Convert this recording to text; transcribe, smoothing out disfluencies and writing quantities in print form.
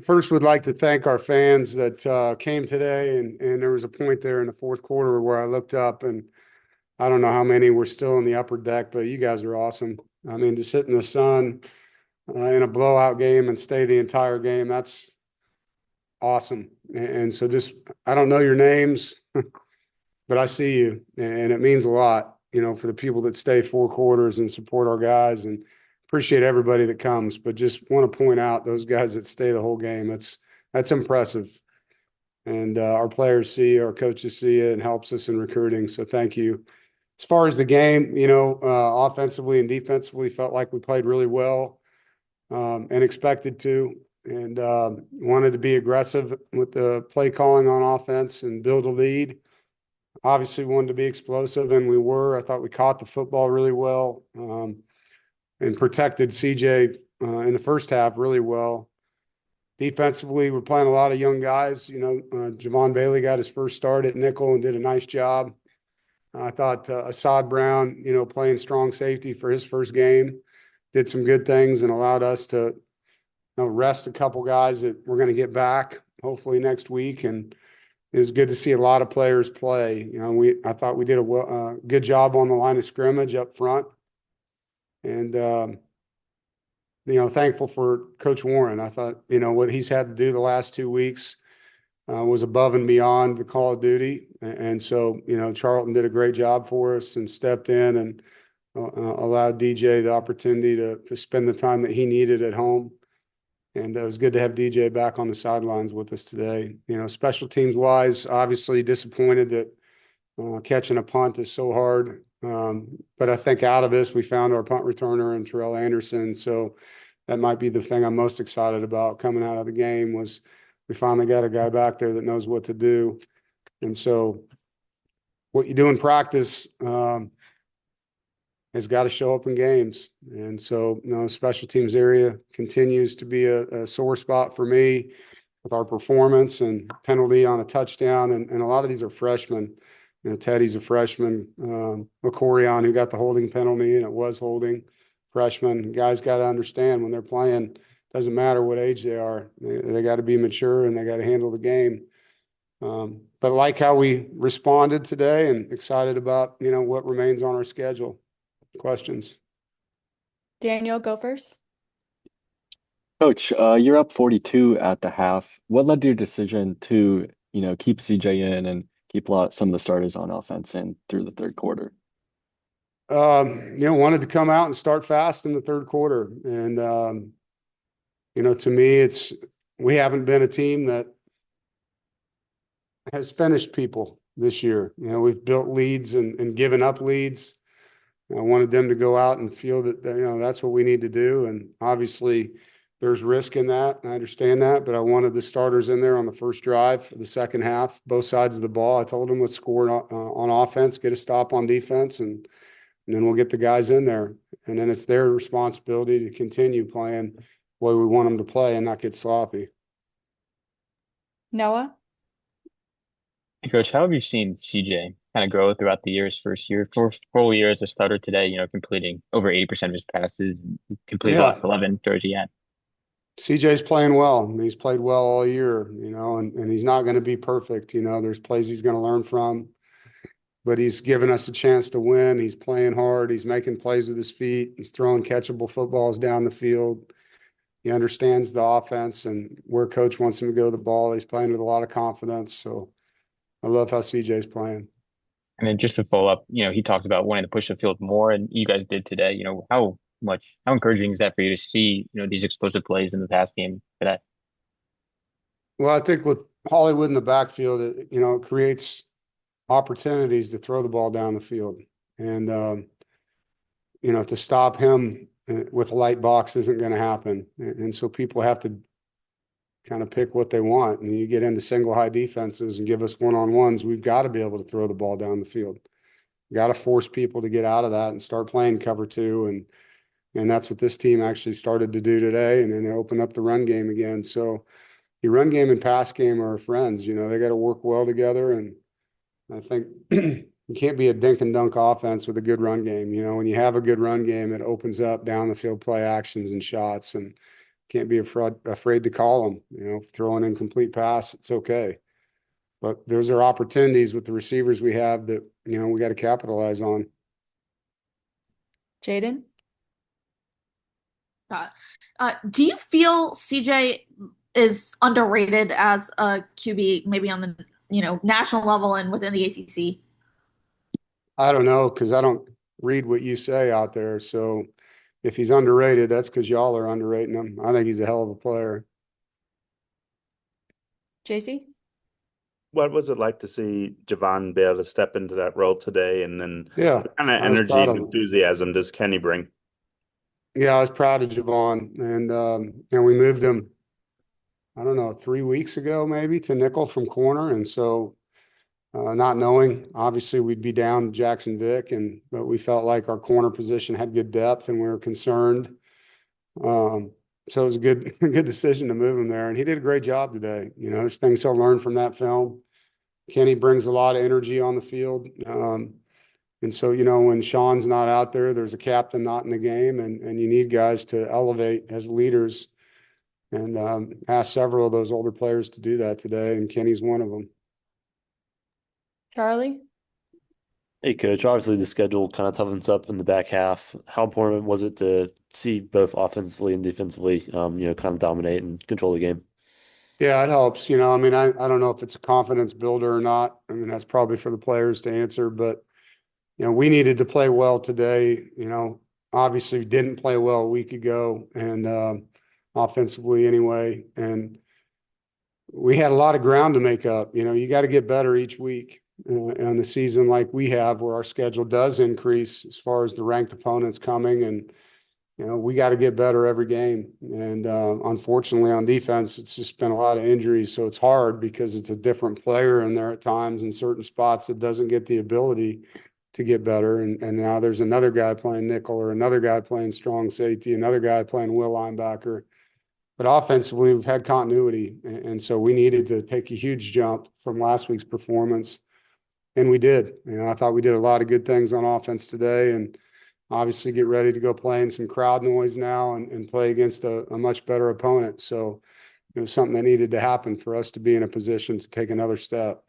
first would like to thank our fans that came today, and there was a point there in the fourth quarter where I looked up, and I don't know how many were still in the upper deck, but you guys are awesome. I mean, to sit in the sun in a blowout game and stay the entire game, that's awesome. And so just, I don't know your names, but I see you, and it means a lot, for the people that stay 4 quarters and support our guys, and appreciate everybody that comes. But just want to point out those guys that stay the whole game. That's impressive. And our players see, our coaches see it, and helps us in recruiting. So thank you. As far as the game, offensively and defensively, felt like we played really well, and expected to, and wanted to be aggressive with the play calling on offense and build a lead. Obviously wanted to be explosive, and we were. I thought we caught the football really well, and protected CJ in the first half really well. Defensively, we're playing a lot of young guys. Javon Bailey got his first start at nickel and did a nice job. I thought Assad Brown, playing strong safety for his first game, did some good things and allowed us to rest a couple guys that we're going to get back hopefully next week. And it was good to see a lot of players play. I thought we did a good job on the line of scrimmage up front, and thankful for Coach Warren. I thought what he's had to do the last 2 weeks was above and beyond the call of duty, and so Charlton did a great job for us and stepped in and allowed DJ the opportunity to spend the time that he needed at home. And it was good to have DJ back on the sidelines with us today. Special teams wise, obviously disappointed that catching a punt is so hard. But I think out of this, we found our punt returner and Terrell Anderson. So that might be the thing I'm most excited about coming out of the game, was we finally got a guy back there that knows what to do. And so what you do in practice has got to show up in games. And so, special teams area continues to be a sore spot for me with our performance and penalty on a touchdown. And a lot of these are freshmen. Teddy's a freshman, McCorion, who got the holding penalty, and it was holding. Freshman guys got to understand when they're playing, doesn't matter what age they are, they got to be mature and they got to handle the game. But like how we responded today, and excited about, what remains on our schedule. Questions? Daniel, go first. Coach, you're up 42 at the half. What led to your decision to, keep CJ in and keep some of the starters on offense in through the third quarter? Wanted to come out and start fast in the third quarter. And, to me, we haven't been a team that has finished people this year. We've built leads and given up leads. I wanted them to go out and feel that, that's what we need to do. And obviously there's risk in that. I understand that, but I wanted the starters in there on the first drive of the second half, both sides of the ball. I told them let's score on offense, get a stop on defense, and then we'll get the guys in there. And then it's their responsibility to continue playing the way we want them to play and not get sloppy. Noah? Hey, Coach, how have you seen CJ kind of grow throughout the year's first year, first full year as a starter today, completing over 80% of his passes, completed the last 11 throws he had? CJ's playing well. He's played well all year, and he's not going to be perfect. There's plays he's going to learn from, but he's given us a chance to win. He's playing hard. He's making plays with his feet. He's throwing catchable footballs down the field. He understands the offense and where coach wants him to go the ball. He's playing with a lot of confidence. So I love how CJ's playing. And then just to follow up, he talked about wanting to push the field more, and you guys did today. How encouraging is that for you to see, these explosive plays in the pass game today? Well, I think with Hollywood in the backfield, it creates opportunities to throw the ball down the field. And, to stop him with a light box isn't going to happen. And so people have to kind of pick what they want. And you get into single high defenses and give us one-on-ones, we've got to be able to throw the ball down the field. Got to force people to get out of that and start playing cover two. And that's what this team actually started to do today. And then they open up the run game again. So the run game and pass game are friends. They got to work well together. And I think you can't be a dink and dunk offense with a good run game. When you have a good run game, it opens up down the field play actions and shots. And Can't be afraid to call them, throw an incomplete pass, it's okay. But those are opportunities with the receivers we have that, we got to capitalize on. Jaden? Do you feel CJ is underrated as a QB, maybe on the national level and within the ACC? I don't know, because I don't read what you say out there. So if he's underrated, that's because y'all are underrating him. I think he's a hell of a player. JC? What was it like to see Javon be able to step into that role today? And then Yeah, what kind of I was energy proud and of him. enthusiasm does Kenny bring? Yeah, I was proud of Javon, and we moved him, I don't know, 3 weeks ago maybe to nickel from corner, and so not knowing, obviously we'd be down Jackson Vick, but we felt like our corner position had good depth, and we were concerned. So it was a good decision to move him there, and he did a great job today. There's things he'll learn from that film. Kenny brings a lot of energy on the field. And so, when Sean's not out there, there's a captain not in the game, and you need guys to elevate as leaders. And asked several of those older players to do that today, and Kenny's one of them. Charlie? Hey, Coach. Obviously, the schedule kind of toughens up in the back half. How important was it to see both offensively and defensively, kind of dominate and control the game? Yeah, it helps. I don't know if it's a confidence builder or not. That's probably for the players to answer, but we needed to play well today. Obviously didn't play well a week ago, and offensively anyway. And we had a lot of ground to make up. You got to get better each week on a season like we have, where our schedule does increase as far as the ranked opponents coming, and we got to get better every game. And unfortunately, on defense, it's just been a lot of injuries, so it's hard because it's a different player in there at times in certain spots that doesn't get the ability to get better. And now there's another guy playing nickel, or another guy playing strong safety, another guy playing will linebacker. But offensively, we've had continuity, and so we needed to take a huge jump from last week's performance, and we did. I thought we did a lot of good things on offense today, and obviously get ready to go play in some crowd noise now and play against a much better opponent. So it was something that needed to happen for us to be in a position to take another step.